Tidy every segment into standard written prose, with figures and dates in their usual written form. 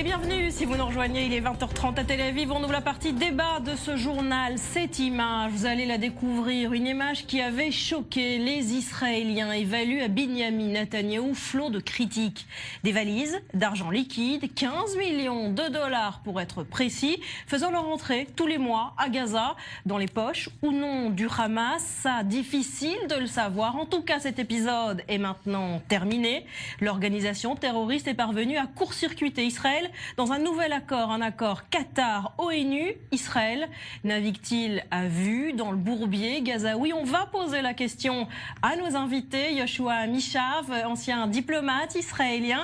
Et bienvenue si vous nous rejoignez, il est 20h30 à Tel Aviv. On ouvre la partie débat de ce journal. Cette image, vous allez la découvrir, une image qui avait choqué les Israéliens, évalue à Binyamin Netanyahou flot de critiques. Des valises d'argent liquide, 15 millions de dollars pour être précis, faisant leur entrée tous les mois à Gaza, dans les poches ou non du Hamas. Ça, difficile de le savoir. En tout cas, cet épisode est maintenant terminé. L'organisation terroriste est parvenue à court-circuiter Israël dans un nouvel accord, un accord Qatar-ONU. Israël navigue-t-il à vue dans le bourbier gazaoui? On va poser la question à nos invités. Yoshua Mishav, ancien diplomate israélien,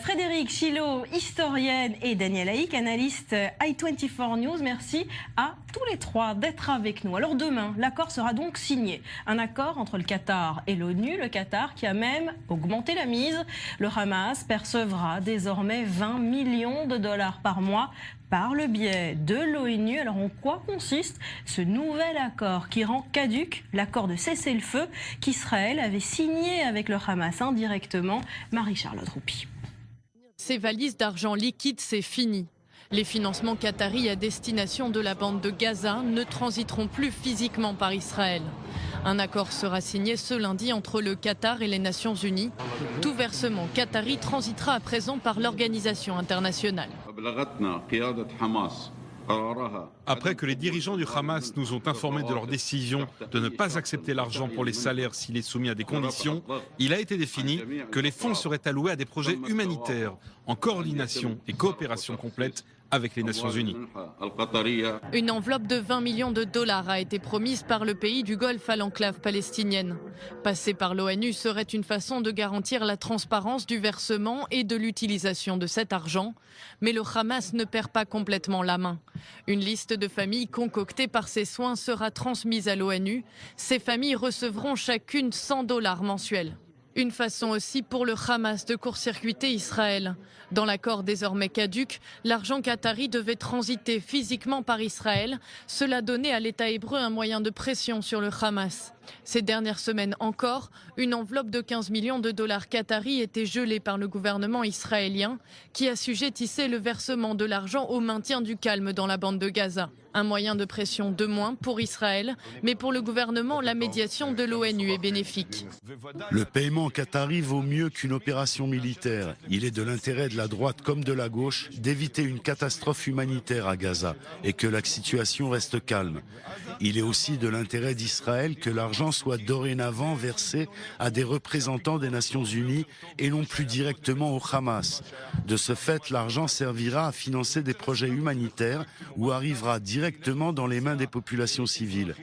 Frédéric Chilo, historienne, et Daniel Haïk, analyste i24 News. Merci à tous les trois d'être avec nous. Alors demain, l'accord sera donc signé. Un accord entre le Qatar et l'ONU. Le Qatar qui a même augmenté la mise. Le Hamas percevra désormais 20 millions de dollars par mois par le biais de l'ONU. Alors en quoi consiste ce nouvel accord qui rend caduc l'accord de cessez-le-feu qu'Israël avait signé avec le Hamas indirectement? Marie-Charlotte Roupi. Ces valises d'argent liquide, c'est fini. Les financements qataris à destination de la bande de Gaza ne transiteront plus physiquement par Israël. Un accord sera signé ce lundi entre le Qatar et les Nations Unies. Tout versement qatari transitera à présent par l'organisation internationale. Après que les dirigeants du Hamas nous ont informés de leur décision de ne pas accepter l'argent pour les salaires s'il est soumis à des conditions, il a été défini que les fonds seraient alloués à des projets humanitaires en coordination et coopération complète avec les Nations Unies. Une enveloppe de 20 millions de dollars a été promise par le pays du Golfe à l'enclave palestinienne. Passer par l'ONU serait une façon de garantir la transparence du versement et de l'utilisation de cet argent. Mais le Hamas ne perd pas complètement la main. Une liste de familles concoctée par ses soins sera transmise à l'ONU. Ces familles recevront chacune 100 dollars mensuels. Une façon aussi pour le Hamas de court-circuiter Israël. Dans l'accord désormais caduc, l'argent qatari devait transiter physiquement par Israël. Cela donnait à l'État hébreu un moyen de pression sur le Hamas. Ces dernières semaines encore, une enveloppe de 15 millions de dollars qataris était gelée par le gouvernement israélien qui assujettissait le versement de l'argent au maintien du calme dans la bande de Gaza. Un moyen de pression de moins pour Israël, mais pour le gouvernement, la médiation de l'ONU est bénéfique. Le paiement qatari vaut mieux qu'une opération militaire. Il est de l'intérêt de la droite comme de la gauche d'éviter une catastrophe humanitaire à Gaza et que la situation reste calme. Il est aussi de l'intérêt d'Israël que l'argent soit dorénavant versé à des représentants des Nations Unies et non plus directement au Hamas. De ce fait, l'argent servira à financer des projets humanitaires ou arrivera directement dans les mains des populations civiles.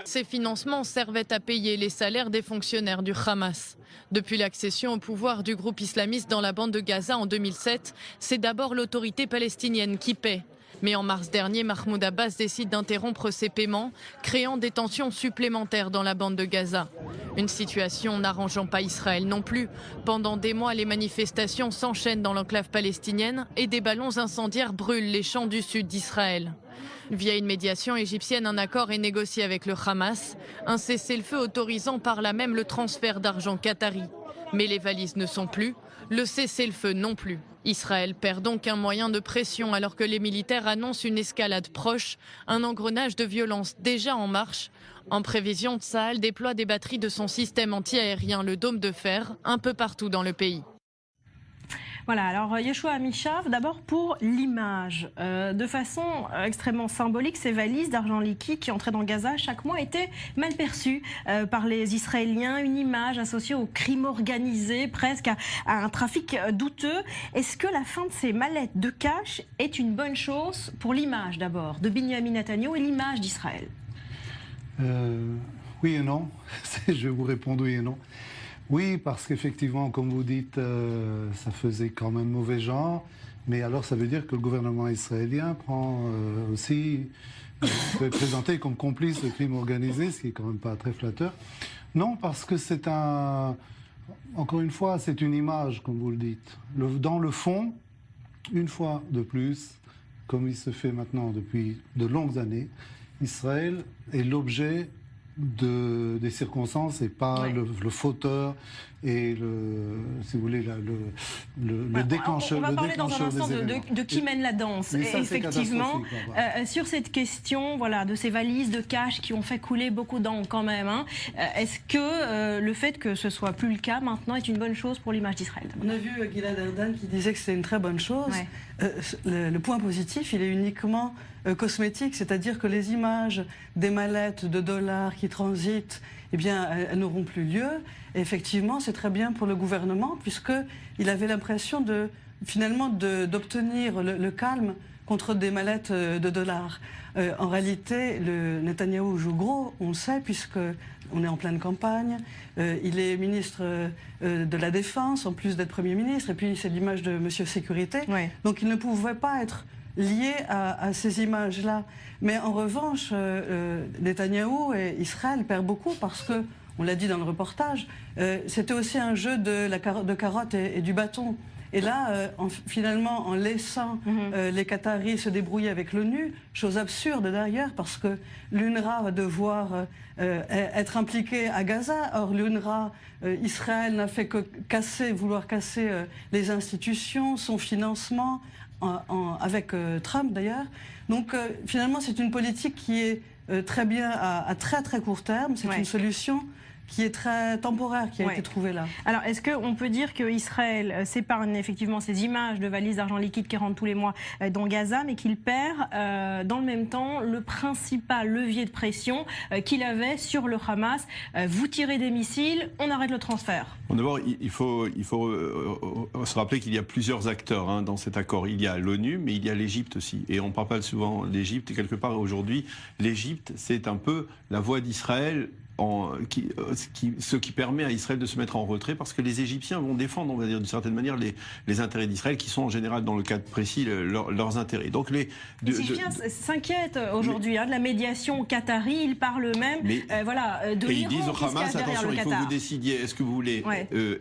Ces financements servaient à payer les salaires des fonctionnaires du Hamas. Depuis l'accession au pouvoir du groupe islamiste dans la bande de Gaza en 2007, c'est d'abord l'autorité palestinienne qui paie. Mais en mars dernier, Mahmoud Abbas décide d'interrompre ces paiements, créant des tensions supplémentaires dans la bande de Gaza. Une situation n'arrangeant pas Israël non plus. Pendant des mois, les manifestations s'enchaînent dans l'enclave palestinienne et des ballons incendiaires brûlent les champs du sud d'Israël. Via une médiation égyptienne, un accord est négocié avec le Hamas, un cessez-le-feu autorisant par là même le transfert d'argent qatari. Mais les valises ne sont plus, le cessez-le-feu non plus. Israël perd donc un moyen de pression alors que les militaires annoncent une escalade proche, un engrenage de violence déjà en marche. En prévision, Tsahal déploie des batteries de son système anti-aérien, le Dôme de Fer, un peu partout dans le pays. Voilà, alors Yoshua Mishav, d'abord pour l'image. De façon extrêmement symbolique, ces valises d'argent liquide qui entraient dans Gaza chaque mois étaient mal perçues par les Israéliens. Une image associée au crime organisé, presque à un trafic douteux. Est-ce que la fin de ces mallettes de cash est une bonne chose pour l'image d'abord de Binyamin Netanyahou et l'image d'Israël? Oui et non. Je vais vous répondre oui et non. Oui, parce qu'effectivement, comme vous dites, ça faisait quand même mauvais genre. Mais alors, ça veut dire que le gouvernement israélien prend aussi, peut être présenté comme complice de crime organisé, ce qui est quand même pas très flatteur. Non, parce que c'est encore une fois, c'est une image, comme vous le dites. Dans le fond, une fois de plus, comme il se fait maintenant depuis de longues années, Israël est l'objet des circonstances et pas le fauteur et si vous voulez, le déclencheur. On va parler dans un instant de qui mène la danse. Et ça, effectivement, sur cette question, voilà, de ces valises de cash qui ont fait couler beaucoup d'encre quand même. Hein, est-ce que le fait que ce soit plus le cas maintenant est une bonne chose pour l'image d'Israël? On a vu Gilad Erdan qui disait que c'était une très bonne chose. Ouais. Le point positif, il est uniquement cosmétique, c'est-à-dire que les images des mallettes de dollars qui transitent, eh bien, elles n'auront plus lieu. Et effectivement, c'est très bien pour le gouvernement, puisqu'il avait l'impression finalement d'obtenir le calme contre des mallettes de dollars. En réalité, le Netanyahou joue gros, on le sait, puisqu'on est en pleine campagne. Il est ministre de la Défense, en plus d'être Premier ministre, et puis c'est l'image de Monsieur Sécurité. Ouais. Donc il ne pouvait pas être lié à ces images-là. Mais en revanche, Netanyahou et Israël perdent beaucoup parce que, on l'a dit dans le reportage, c'était aussi un jeu de carottes et du bâton. Et là, finalement, en laissant les Qataris se débrouiller avec l'ONU, chose absurde d'ailleurs, parce que l'UNRWA va devoir être impliquée à Gaza. Or, l'UNRWA, Israël n'a fait que vouloir casser les institutions, son financement, avec Trump d'ailleurs. Donc, finalement, c'est une politique qui est très bien à très très court terme. C'est une solution qui est très temporaire, qui a été trouvée là. Alors, est-ce qu'on peut dire qu'Israël s'épargne effectivement ces images de valises d'argent liquide qui rentrent tous les mois dans Gaza, mais qu'il perd dans le même temps le principal levier de pression qu'il avait sur le Hamas? Vous tirez des missiles, on arrête le transfert. Bon, d'abord, il faut se rappeler qu'il y a plusieurs acteurs dans cet accord. Il y a l'ONU, mais il y a l'Égypte aussi. Et on ne parle pas souvent d'Égypte. Et quelque part, aujourd'hui, l'Égypte, c'est un peu la voix d'Israël, ce qui permet à Israël de se mettre en retrait, parce que les Égyptiens vont défendre, on va dire d'une certaine manière, les intérêts d'Israël, qui sont en général, dans le cadre précis, leurs intérêts. Donc les Égyptiens s'inquiètent aujourd'hui de la médiation qatari. Ils parlent même de l'Iran. Et ils disent au Hamas, attention, il faut que vous décidiez, est-ce que vous voulez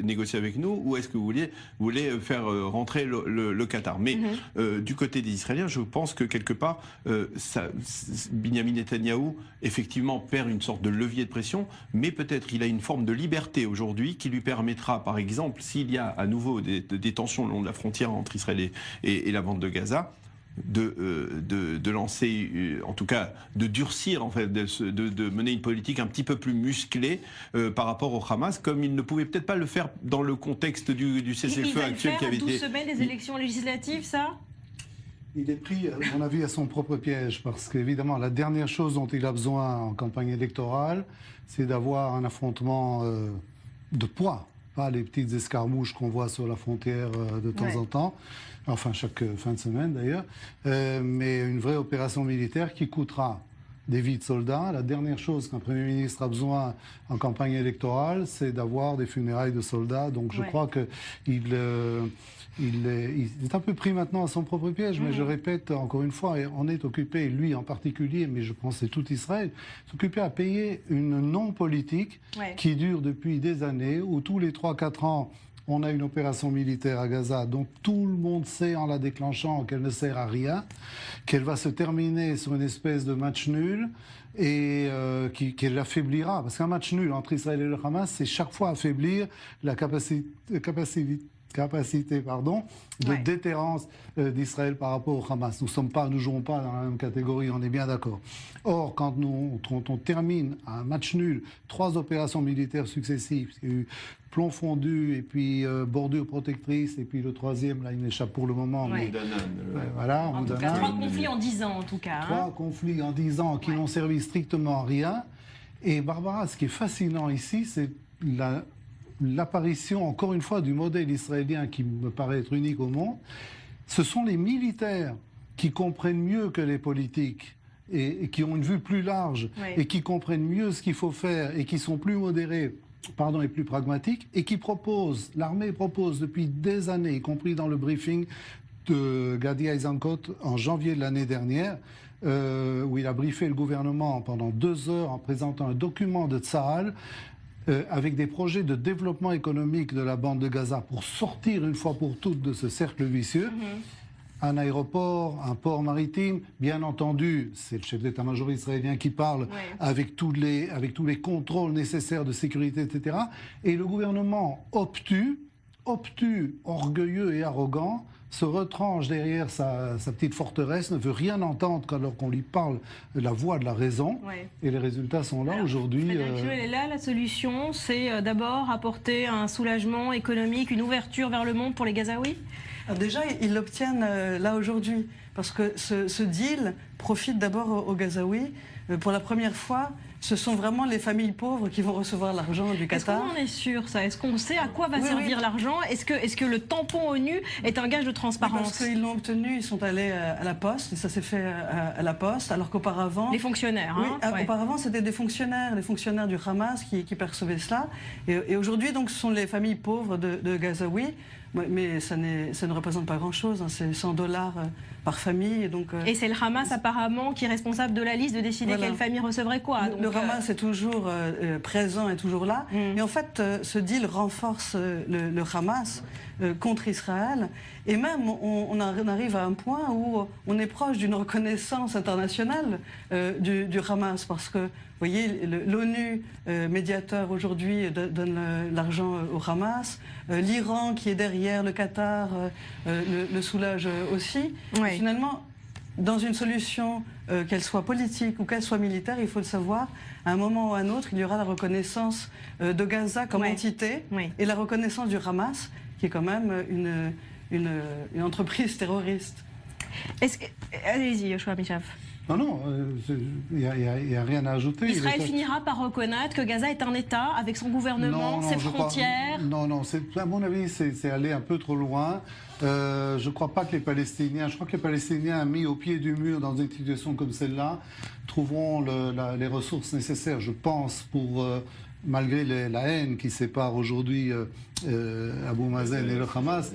négocier avec nous, ou est-ce que vous voulez faire rentrer le Qatar. Mais du côté des Israéliens, je pense que quelque part, Binyamin Netanyahou, effectivement, perd une sorte de levier de pression, mais peut-être il a une forme de liberté aujourd'hui qui lui permettra, par exemple, s'il y a à nouveau des tensions le long de la frontière entre Israël et la bande de Gaza, de lancer, en tout cas de durcir, en fait, de mener une politique un petit peu plus musclée par rapport au Hamas, comme il ne pouvait peut-être pas le faire dans le contexte du cessez-le-feu actuel qui avait été... Il va le faire à 12 semaines des élections législatives, ça ? Il est pris, à mon avis, à son propre piège, parce qu'évidemment, la dernière chose dont il a besoin en campagne électorale, c'est d'avoir un affrontement de poids, pas les petites escarmouches qu'on voit sur la frontière de temps en temps, enfin chaque fin de semaine d'ailleurs, mais une vraie opération militaire qui coûtera des vies de soldats. La dernière chose qu'un Premier ministre a besoin en campagne électorale, c'est d'avoir des funérailles de soldats. Donc je crois qu'il est un peu pris maintenant à son propre piège, mais je répète encore une fois, et on est occupé, lui en particulier, mais je pense que c'est tout Israël, s'occuper à payer une non-politique qui dure depuis des années, où tous les 3-4 ans, on a une opération militaire à Gaza dont tout le monde sait en la déclenchant qu'elle ne sert à rien, qu'elle va se terminer sur une espèce de match nul et qu'elle affaiblira. Parce qu'un match nul entre Israël et le Hamas, c'est chaque fois affaiblir la capacité de déterrence d'Israël par rapport au Hamas. Nous ne jouons pas dans la même catégorie, on est bien d'accord. Or, quand on termine un match nul, 3 opérations militaires successives, il y a eu plomb fondu et puis bordure protectrice, et puis le troisième, là, il m'échappe pour le moment. Mais, voilà, en tout cas, 3 conflits en 10 ans, en tout cas. 3 conflits en 10 ans qui n'ont servi strictement à rien. Et Barbara, ce qui est fascinant ici, c'est l'apparition, encore une fois, du modèle israélien qui me paraît être unique au monde. Ce sont les militaires qui comprennent mieux que les politiques et qui ont une vue plus large et qui comprennent mieux ce qu'il faut faire et qui sont plus modérés et plus pragmatiques, et qui l'armée propose depuis des années, y compris dans le briefing de Gadi Eisenkot en janvier de l'année dernière, où il a briefé le gouvernement pendant 2 heures en présentant un document de Tsahal, avec des projets de développement économique de la bande de Gaza pour sortir une fois pour toutes de ce cercle vicieux, un aéroport, un port maritime. Bien entendu, c'est le chef d'état-major israélien qui parle avec tous les contrôles nécessaires de sécurité, etc. Et le gouvernement obtus, orgueilleux et arrogant, se retranche derrière sa petite forteresse, ne veut rien entendre alors qu'on lui parle de la voix de la raison. Et les résultats sont là aujourd'hui. Là, la solution, c'est d'abord apporter un soulagement économique, une ouverture vers le monde pour les Gazaouis. Alors déjà, ils l'obtiennent là aujourd'hui, parce que ce deal profite d'abord aux Gazaouis. Pour la première fois, ce sont vraiment les familles pauvres qui vont recevoir l'argent du Qatar. Est-ce qu'on en est sûr, ça? Est-ce qu'on sait à quoi va servir l'argent? Est-ce que le tampon ONU est un gage de transparence? Parce qu'ils l'ont obtenu, ils sont allés à la Poste, et ça s'est fait à la Poste, alors qu'auparavant... Les fonctionnaires, auparavant, c'était des fonctionnaires, les fonctionnaires du Hamas qui percevaient cela. Et aujourd'hui, donc, ce sont les familles pauvres de Gazaouis. Mais ça ne représente pas grand-chose, hein, c'est $100 par famille. Et c'est le Hamas apparemment qui est responsable de la liste de décider quelle famille recevrait quoi. Le Hamas est toujours présent et toujours là. Et en fait, ce deal renforce le Hamas contre Israël. Et même, on arrive à un point où on est proche d'une reconnaissance internationale du Hamas. Parce que, vous voyez, l'ONU, médiateur aujourd'hui, donne l'argent au Hamas. L'Iran, qui est derrière, le Qatar, le soulage aussi. Finalement, dans une solution, qu'elle soit politique ou qu'elle soit militaire, il faut le savoir, à un moment ou à un autre, il y aura la reconnaissance de Gaza comme entité et la reconnaissance du Hamas, qui est quand même une entreprise terroriste. Allez-y, Yoshua Michaf. Non, il n'y a rien à ajouter. Israël finira par reconnaître que Gaza est un État avec son gouvernement, ses frontières. À mon avis, c'est aller un peu trop loin. Je ne crois pas que les Palestiniens, mis au pied du mur dans une situation comme celle-là, trouveront les ressources nécessaires, je pense, pour... malgré la haine qui sépare aujourd'hui Abou Mazen et le Hamas,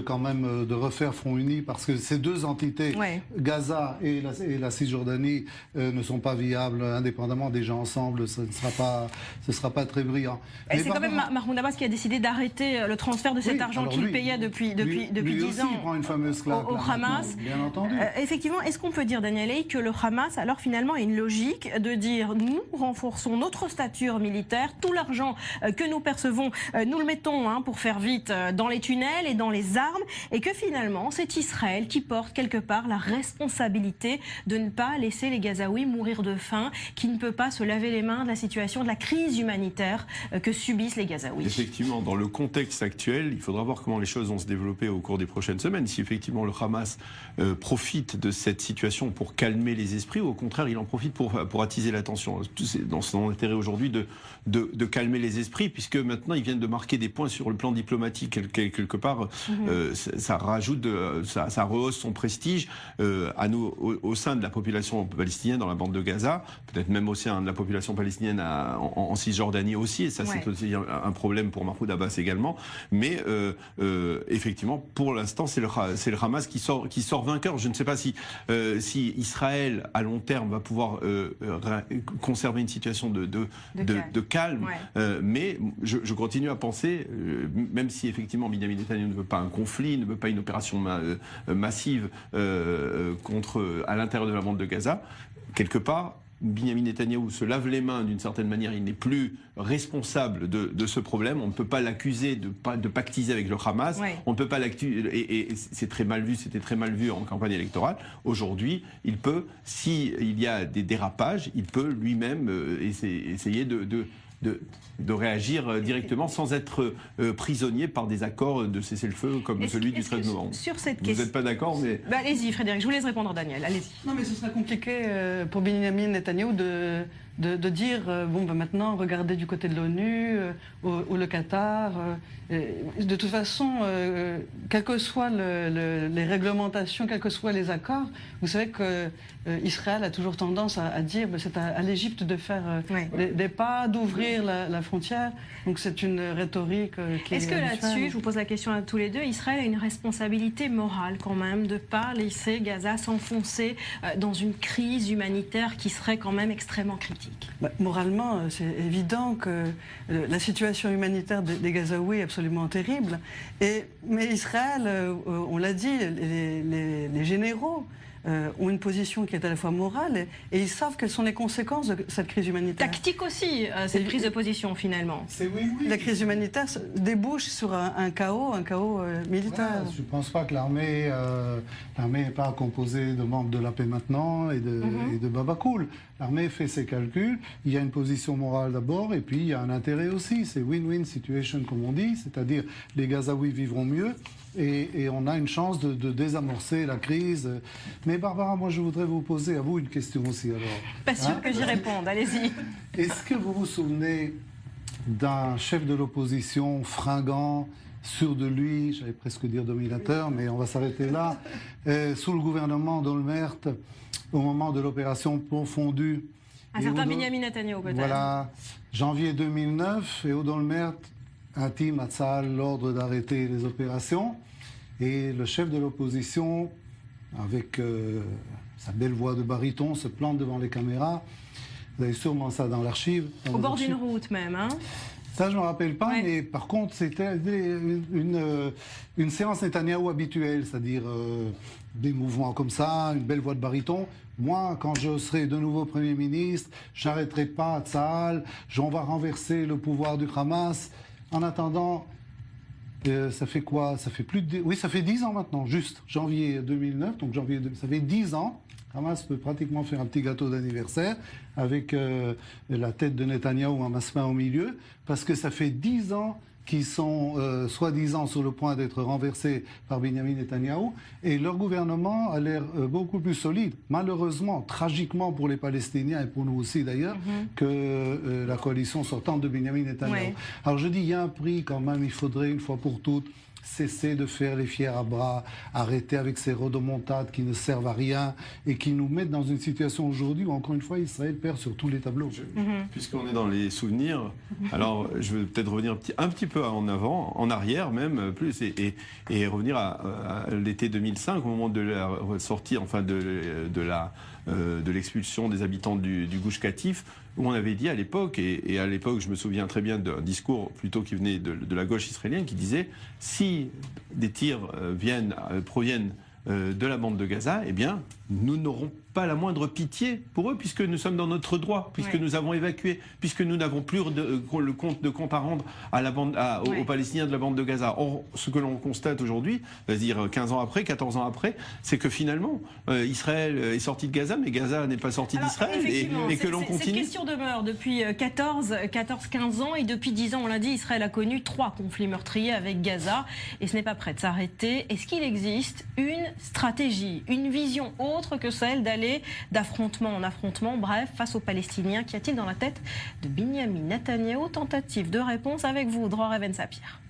quand même de refaire front uni, parce que ces deux entités, Gaza et la Cisjordanie, ne sont pas viables indépendamment. Déjà ensemble, ce ne sera pas très brillant. Et c'est quand même Mahmoud Abbas qui a décidé d'arrêter le transfert de cet argent qu'il payait depuis 10 ans il prend une fameuse claque, au Hamas. Bien entendu. Effectivement, est-ce qu'on peut dire, Daniel Hay, que le Hamas, alors finalement, a une logique de dire nous renforçons notre stature militaire, tout l'argent que nous percevons, nous le mettons pour faire vite dans les tunnels et dans les armes, et que finalement c'est Israël qui porte quelque part la responsabilité de ne pas laisser les Gazaouis mourir de faim, qui ne peut pas se laver les mains de la situation, de la crise humanitaire que subissent les Gazaouis. Effectivement, dans le contexte actuel, il faudra voir comment les choses vont se développer au cours des prochaines semaines. Si effectivement le Hamas profite de cette situation pour calmer les esprits, ou au contraire il en profite pour attiser la tension. C'est dans son intérêt aujourd'hui de calmer les esprits, puisque maintenant ils viennent de marquer des points sur le plan diplomatique quelque part. Ça rajoute, ça rehausse son prestige au sein de la population palestinienne dans la bande de Gaza, peut-être même au sein de la population palestinienne en Cisjordanie aussi, et ça c'est aussi un problème pour Mahmoud Abbas également. Mais effectivement, pour l'instant, c'est le Hamas qui sort vainqueur. Je ne sais pas si Israël à long terme va pouvoir conserver une situation de calme, mais je continue à penser, même si effectivement Benyamin Netanyahou ne veut pas un conflit, ne veut pas une opération massive à l'intérieur de la bande de Gaza, quelque part Benyamin Netanyahou se lave les mains d'une certaine manière, il n'est plus responsable de ce problème, on ne peut pas l'accuser de pactiser avec le Hamas, on ne peut pas l'accuser, et c'est très mal vu, c'était très mal vu en campagne électorale. Aujourd'hui, il peut, s'il y a des dérapages, il peut lui-même essayer de réagir directement sans être prisonnier par des accords de cessez-le-feu comme celui du 13 novembre. Sur cette Vous n'êtes pas d'accord, mais... allez-y Frédéric, je vous laisse répondre Daniel, allez-y. Non mais ce sera compliqué pour Benyamin Netanyahou de dire maintenant regardez du côté de l'ONU ou le Qatar. De toute façon, quelles que soient les réglementations, quels que soient les accords, vous savez que Israël a toujours tendance à dire c'est à l'Égypte de faire des pas, d'ouvrir la frontière. Donc c'est une rhétorique qui est... Est-ce que là-dessus, je vous pose la question à tous les deux, Israël a une responsabilité morale quand même de ne pas laisser Gaza s'enfoncer dans une crise humanitaire qui serait quand même extrêmement critique? dramatique. Moralement, c'est évident que la situation humanitaire des Gazaouis est absolument terrible. Mais Israël, on l'a dit, les généraux ont une position qui est à la fois morale et ils savent quelles sont les conséquences de cette crise humanitaire. Tactique aussi, cette prise de position finalement. La crise humanitaire débouche sur un chaos militaire. Ouais, je ne pense pas que l'armée n'est pas composée de membres de la paix maintenant et de Babakoul. L'armée fait ses calculs, il y a une position morale d'abord et puis il y a un intérêt aussi. C'est win-win situation comme on dit, c'est-à-dire les Gazaouis vivront mieux. Et on a une chance de désamorcer la crise. Mais Barbara, moi je voudrais vous poser à vous une question aussi alors. Pas sûr que j'y réponde, allez-y. Est-ce que vous vous souvenez d'un chef de l'opposition fringant, sûr de lui, j'allais presque dire dominateur, mais on va s'arrêter là, sous le gouvernement d'Olmert, au moment de l'opération Pont-Fondu. Un certain Benyamin Netanyahu peut-être. Voilà, janvier 2009, et Olmert intime à Tzahal l'ordre d'arrêter les opérations. Et le chef de l'opposition, avec sa belle voix de baryton, se plante devant les caméras. Vous avez sûrement ça dans l'archive. Au bord d'une route même, hein. Ça, je ne me rappelle pas, ouais. Mais par contre, c'était une séance Netanyahou habituelle, c'est-à-dire des mouvements comme ça, une belle voix de baryton. Moi, quand je serai de nouveau Premier ministre, j'arrêterai pas Tzahal, on va renverser le pouvoir du Hamas. En attendant, ça fait quoi? Ça fait ça fait 10 ans maintenant, juste janvier 2009, donc ça fait 10 ans. Hamas peut pratiquement faire un petit gâteau d'anniversaire avec la tête de Netanyahou en masse-main au milieu, parce que ça fait 10 ans qu'ils sont soi-disant sur le point d'être renversés par Benyamin Netanyahou, et leur gouvernement a l'air beaucoup plus solide, malheureusement, tragiquement pour les Palestiniens, et pour nous aussi d'ailleurs, que la coalition sortante de Benyamin Netanyahou. Ouais. Alors je dis, il y a un prix quand même, il faudrait une fois pour toutes cesser de faire les fiers à bras, arrêter avec ces rodomontades qui ne servent à rien et qui nous mettent dans une situation aujourd'hui où, encore une fois, Israël perd sur tous les tableaux. Puisqu'on est dans les souvenirs, alors je vais peut-être revenir un petit peu en arrière même, plus, et revenir à l'été 2005, au moment de la sortie, enfin de l'expulsion des habitants du Gush Katif, où on avait dit à l'époque, et à l'époque je me souviens très bien d'un discours plutôt qui venait de la gauche israélienne, qui disait si des tirs proviennent de la bande de Gaza, eh bien nous n'aurons pas la moindre pitié pour eux, puisque nous sommes dans notre droit, puisque nous avons évacué, puisque nous n'avons plus le compte à rendre aux Palestiniens de la bande de Gaza. Or, ce que l'on constate aujourd'hui, c'est-à-dire 15 ans après, 14 ans après, c'est que finalement, Israël est sorti de Gaza, mais Gaza n'est pas sorti d'Israël, et que l'on continue. Cette question demeure depuis 14-15 ans, et depuis 10 ans, on l'a dit, Israël a connu 3 conflits meurtriers avec Gaza, et ce n'est pas prêt de s'arrêter. Est-ce qu'il existe une stratégie, une vision autre que celle d'aller d'affrontement en affrontement, bref, face aux Palestiniens? Qu'y a-t-il dans la tête de Benyamin Netanyahou? Tentative de réponse avec vous, Dror Even-Sapir.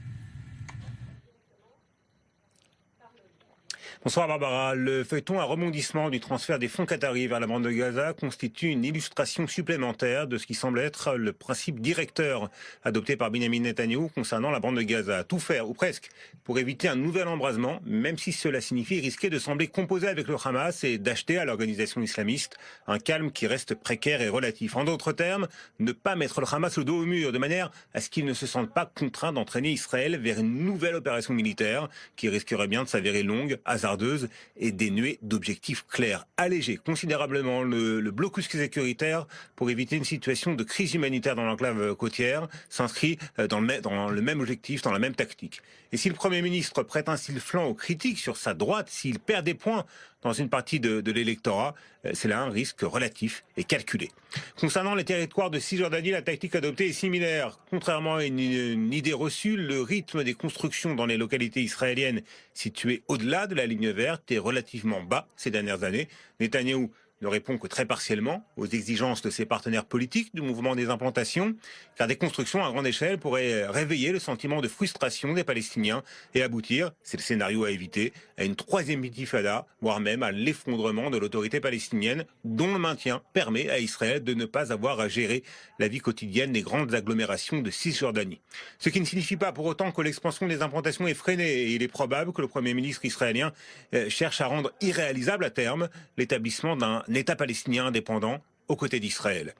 Bonsoir Barbara. Le feuilleton à rebondissement du transfert des fonds qataris vers la bande de Gaza constitue une illustration supplémentaire de ce qui semble être le principe directeur adopté par Benyamin Netanyahou concernant la bande de Gaza. Tout faire, ou presque, pour éviter un nouvel embrasement, même si cela signifie risquer de sembler composer avec le Hamas et d'acheter à l'organisation islamiste un calme qui reste précaire et relatif. En d'autres termes, ne pas mettre le Hamas le dos au mur, de manière à ce qu'il ne se sente pas contraint d'entraîner Israël vers une nouvelle opération militaire qui risquerait bien de s'avérer longue, hasardeuse et dénuée d'objectifs clairs. Alléger considérablement le blocus sécuritaire pour éviter une situation de crise humanitaire dans l'enclave côtière s'inscrit dans le même objectif, dans la même tactique. Et si le Premier ministre prête ainsi le flanc aux critiques sur sa droite, s'il perd des points dans une partie de l'électorat, c'est là un risque relatif et calculé. Concernant les territoires de Cisjordanie, la tactique adoptée est similaire. Contrairement à une idée reçue, le rythme des constructions dans les localités israéliennes situées au-delà de la ligne verte est relativement bas ces dernières années. Netanyahou ne répond que très partiellement aux exigences de ses partenaires politiques du mouvement des implantations, car des constructions à grande échelle pourraient réveiller le sentiment de frustration des Palestiniens et aboutir, c'est le scénario à éviter, à une 3e intifada, voire même à l'effondrement de l'autorité palestinienne, dont le maintien permet à Israël de ne pas avoir à gérer la vie quotidienne des grandes agglomérations de Cisjordanie. Ce qui ne signifie pas pour autant que l'expansion des implantations est freinée, et il est probable que le Premier ministre israélien cherche à rendre irréalisable à terme l'établissement d'un État palestinien indépendant aux côtés d'Israël.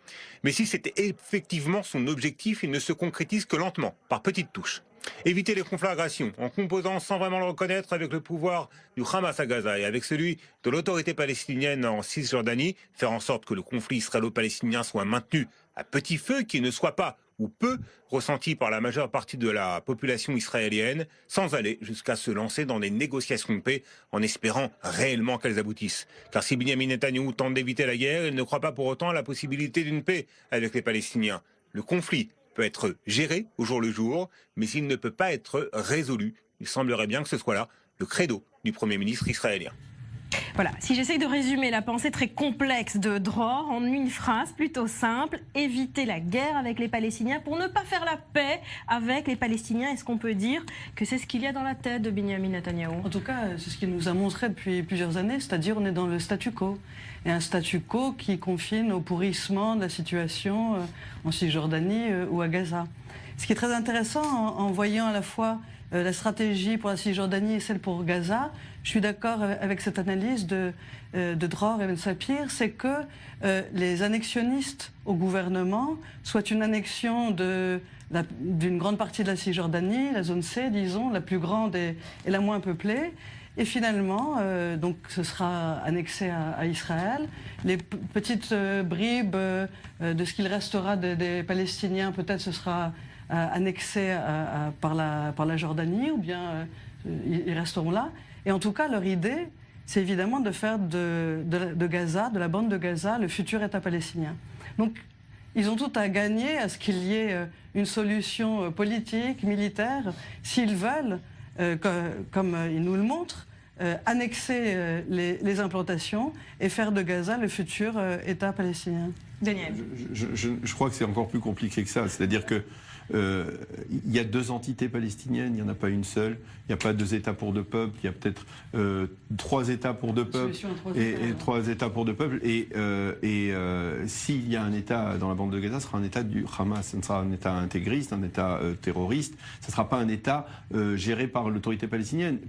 Mais si c'était effectivement son objectif, il ne se concrétise que lentement, par petites touches. Éviter les conflagrations en composant sans vraiment le reconnaître avec le pouvoir du Hamas à Gaza et avec celui de l'autorité palestinienne en Cisjordanie, faire en sorte que le conflit israélo-palestinien soit maintenu à petit feu, qu'il ne soit pas ou peu ressenti par la majeure partie de la population israélienne, sans aller jusqu'à se lancer dans des négociations de paix en espérant réellement qu'elles aboutissent. Car si Benyamin Netanyahou tente d'éviter la guerre, il ne croit pas pour autant à la possibilité d'une paix avec les Palestiniens. Le conflit peut être géré au jour le jour, mais il ne peut pas être résolu. Il semblerait bien que ce soit là le credo du Premier ministre israélien. Voilà, si j'essaye de résumer la pensée très complexe de Dror en une phrase plutôt simple, éviter la guerre avec les Palestiniens pour ne pas faire la paix avec les Palestiniens. Est-ce qu'on peut dire que c'est ce qu'il y a dans la tête de Benyamin Netanyahou? En tout cas, c'est ce qu'il nous a montré depuis plusieurs années, c'est-à-dire on est dans le statu quo. Et un statu quo qui confine au pourrissement de la situation en Cisjordanie ou à Gaza. Ce qui est très intéressant en voyant à la fois la stratégie pour la Cisjordanie et celle pour Gaza, je suis d'accord avec cette analyse de Dror et Ben Sapir, c'est que les annexionnistes au gouvernement soient une annexion d'une grande partie de la Cisjordanie, la zone C, disons, la plus grande et la moins peuplée. Et finalement, donc, ce sera annexé à Israël. Les petites bribes de ce qu'il restera des Palestiniens, peut-être ce sera annexé par la Jordanie, ou bien ils resteront là. Et en tout cas, leur idée, c'est évidemment de faire de Gaza, de la bande de Gaza, le futur État palestinien. Donc, ils ont tout à gagner à ce qu'il y ait une solution politique, militaire, s'ils veulent, comme ils nous le montrent, annexer les implantations et faire de Gaza le futur État palestinien. Daniel. Je crois que c'est encore plus compliqué que ça. C'est-à-dire que il y a deux entités palestiniennes, il n'y en a pas une seule. Il n'y a pas deux États pour deux peuples. Il y a peut-être 3 États pour deux peuples et 3 États pour deux peuples. Et s'il y a un État dans la bande de Gaza, ce sera un État du Hamas. Ce sera un État intégriste, un État terroriste. Ce ne sera pas un État géré par l'autorité palestinienne.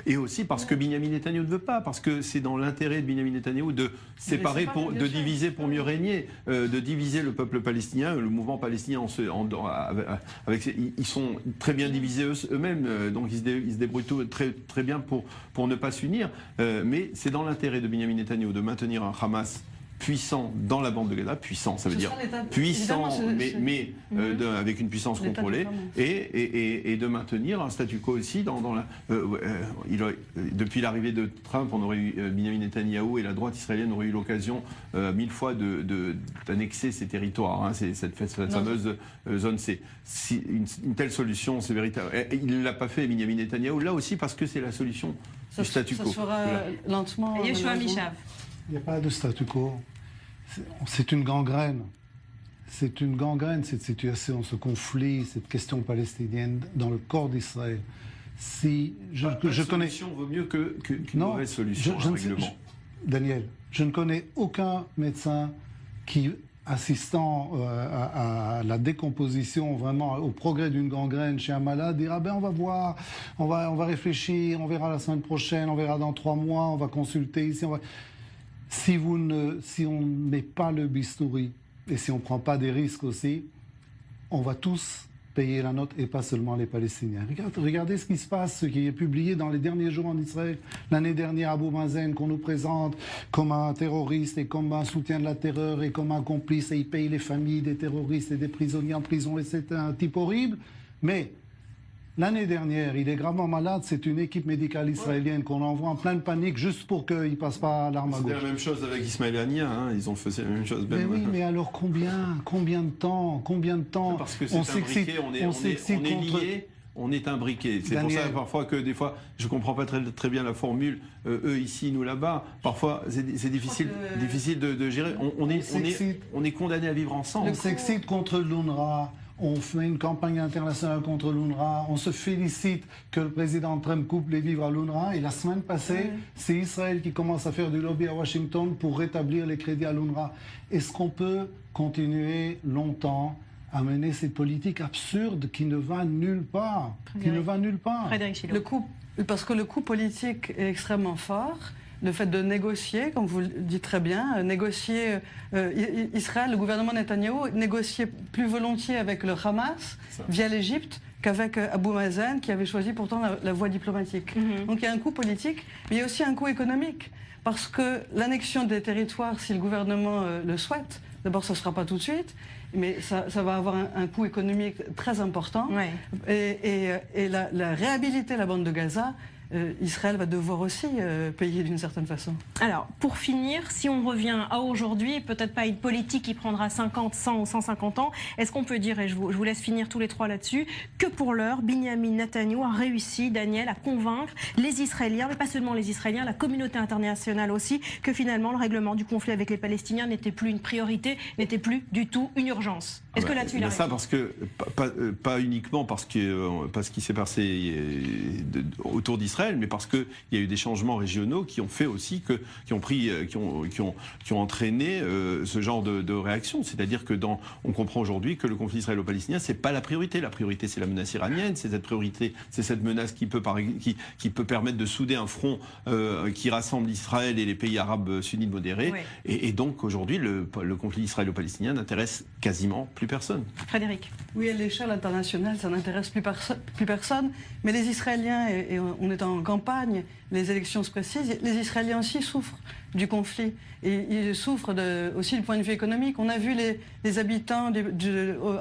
Et aussi parce que Benyamin Netanyahou ne veut pas, parce que c'est dans l'intérêt de Benyamin Netanyahou de séparer, de diviser pour mieux régner, de diviser le peuple palestinien, le mouvement palestinien. Ils sont très bien divisés eux-mêmes, donc ils se débrouillent très bien pour ne pas s'unir. Mais c'est dans l'intérêt de Benyamin Netanyahou de maintenir un Hamas puissant dans la bande de Gaza, puissant, ça veut dire puissant, mais avec une puissance contrôlée, et de maintenir un statu quo aussi depuis l'arrivée de Trump, on aurait eu Benyamin Netanyahou et la droite israélienne aurait eu l'occasion 1000 fois d'annexer ces territoires, hein, cette fameuse zone C. Si une telle solution, c'est véritable. Il ne l'a pas fait, Benyamin Netanyahou, là aussi parce que c'est la solution du statu quo. Ça se fera lentement. Et Yeshua Michav. Il n'y a pas de statu quo. C'est une gangrène. C'est une gangrène, cette situation, ce conflit, cette question palestinienne dans le corps d'Israël. Si je connais. Solution vaut mieux qu'une mauvaise solution. Daniel, je ne connais aucun médecin qui, assistant à la décomposition, vraiment au progrès d'une gangrène chez un malade, dira on va voir, on va réfléchir, on verra la semaine prochaine, on verra dans 3 mois, on va consulter ici. Si on ne met pas le bistouri et si on ne prend pas des risques aussi, on va tous payer la note et pas seulement les Palestiniens. Regardez ce qui se passe, ce qui est publié dans les derniers jours en Israël. L'année dernière, Abou Mazen, qu'on nous présente comme un terroriste et comme un soutien de la terreur et comme un complice, et il paye les familles des terroristes et des prisonniers en prison, et c'est un type horrible. Mais l'année dernière, il est gravement malade, c'est une équipe médicale israélienne qu'on envoie en pleine panique juste pour qu'il ne passe pas l'arme à gauche. C'était la même chose avec Ismaël Haniyeh, hein, ils ont fait la même chose. Mais oui, mais alors combien de temps Parce que c'est un briquet, on est un briquet. C'est pour ça parfois que des fois, je ne comprends pas très bien la formule, eux ici, nous là-bas. Parfois, c'est difficile de gérer. On est condamnés à vivre ensemble. On s'excite contre l'UNRWA. On fait une campagne internationale contre l'UNRWA. On se félicite que le président Trump coupe les vivres à l'UNRWA. Et la semaine passée, c'est Israël qui commence à faire du lobby à Washington pour rétablir les crédits à l'UNRWA. Est-ce qu'on peut continuer longtemps à mener cette politique absurde qui ne va nulle part? Frédéric Chilot. Parce que le coup politique est extrêmement fort. le fait de négocier, comme vous le dites très bien, négocier Israël, le gouvernement Netanyahou, négocier plus volontiers avec le Hamas via l'Égypte qu'avec Abou Mazen, qui avait choisi pourtant la voie diplomatique. Donc il y a un coût politique, mais il y a aussi un coût économique, parce que l'annexion des territoires, si le gouvernement le souhaite, d'abord ce ne sera pas tout de suite, mais ça va avoir un coût économique très important. Et la réhabiliter la bande de Gaza, Israël va devoir aussi payer d'une certaine façon. Alors, pour finir, si on revient à aujourd'hui, peut-être pas une politique qui prendra 50, 100 ou 150 ans, est-ce qu'on peut dire, et je vous laisse finir tous les trois là-dessus, que pour l'heure, Binyamin Netanyahou a réussi, Daniel, à convaincre les Israéliens, mais pas seulement les Israéliens, la communauté internationale aussi, que finalement le règlement du conflit avec les Palestiniens n'était plus une priorité, n'était plus du tout une urgence. Est-ce que là-dessus, il a ça parce que, pas uniquement parce qu'il s'est passé autour d'Israël, mais parce qu'il y a eu des changements régionaux qui ont fait aussi qui ont entraîné ce genre de réaction. C'est-à-dire que on comprend aujourd'hui que le conflit israélo-palestinien, c'est pas la priorité. La priorité, c'est la menace iranienne. C'est cette priorité, c'est cette menace qui peut permettre de souder un front qui rassemble Israël et les pays arabes sunnites modérés. Oui. Et donc aujourd'hui, le conflit israélo-palestinien n'intéresse quasiment plus personne. Frédéric. Oui, à l'échelle internationale, ça n'intéresse plus personne. Mais les Israéliens, et on est en campagne, les élections se précisent, les Israéliens aussi souffrent du conflit. Et ils souffrent aussi du point de vue économique. On a vu les habitants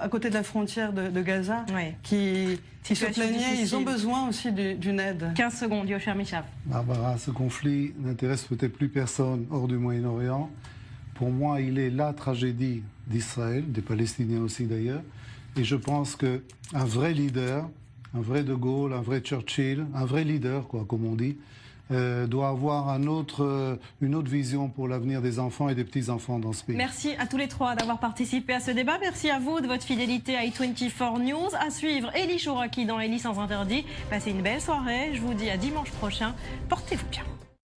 à côté de la frontière de Gaza qui se plaignaient. Ils ont besoin aussi d'une aide. 15 secondes, Yoshar Mishav. Barbara, ce conflit n'intéresse peut-être plus personne hors du Moyen-Orient. Pour moi, il est la tragédie d'Israël, des Palestiniens aussi d'ailleurs. Et je pense qu'un vrai leader, un vrai De Gaulle, un vrai Churchill, un vrai leader, comme on dit, doit avoir une autre vision pour l'avenir des enfants et des petits-enfants dans ce pays. Merci à tous les trois d'avoir participé à ce débat. Merci à vous de votre fidélité à i24 News. À suivre, Elie Chouraki dans Elie sans interdit. Passez une belle soirée. Je vous dis à dimanche prochain. Portez-vous bien.